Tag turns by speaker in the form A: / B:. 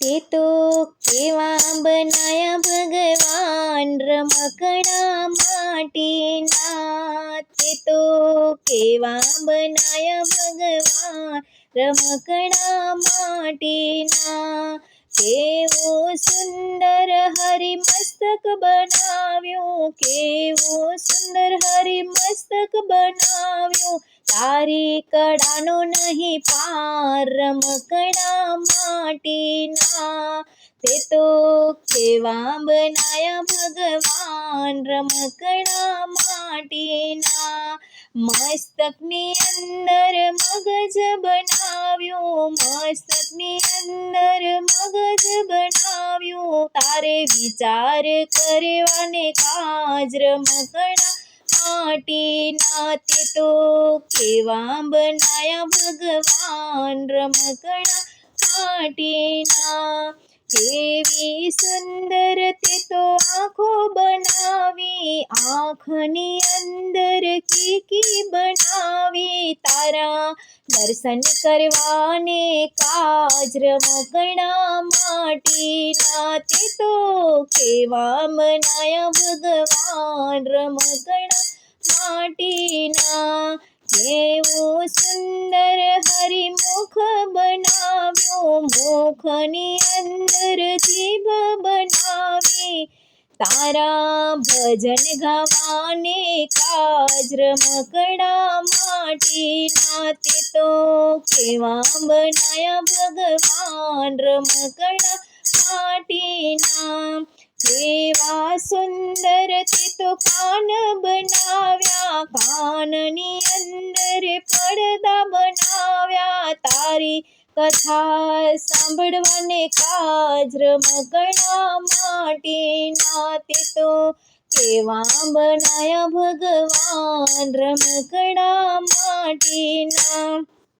A: તે તો કેવા બનાયા ભગવાન રમકડા માટીના, તે તો કેવા બનાયા ભગવાન રમકડા માટીના. કેવું સુંદર હરિમસ્તક બનાવ્યું, કેવું સુંદર હરિમસ્તક બનાવ્યું, તારી કળાનો નહીં પાર રમકડા માટીના. તે તો કેવા બનાયા ભગવાન રમકડા માટીના. મસ્તકની અંદર મગજ બનાવ્યું, મસ્તકની અંદર મગજ બનાવ્યું, તારે વિચાર કરવાને કાજ રમકડા માટીના. તે તો કેવા બનાયા ભગવાન રમકડા માટીના. કેવી સુંદર તે તો આંખો બનાવી, આંખની અંદર કીકી બનાવી, તારા દર્શન કરવાને કાજ રમકડા માટીના. તે તો કેવા બનાયા ભગવાન રમકડા માટીના. કેવું સુંદર હરિમુખ બનાવ્યું, મુખની અંદર જીભ બનાવી, તારા ભજન ગાવાને કાજ રમકડા માટીના. તે તો કેવા બનાયા ભગવાન રમકડા માટીના. કેવા સુંદર તે તો કાન બનાવ્યા, કાનની અંદર પડદા બનાવ્યા, તારી કથા સાંભળવાને કાજ રમકડા માટીના. તે તો કેવા બનાયા ભગવાન રમકડા માટીના.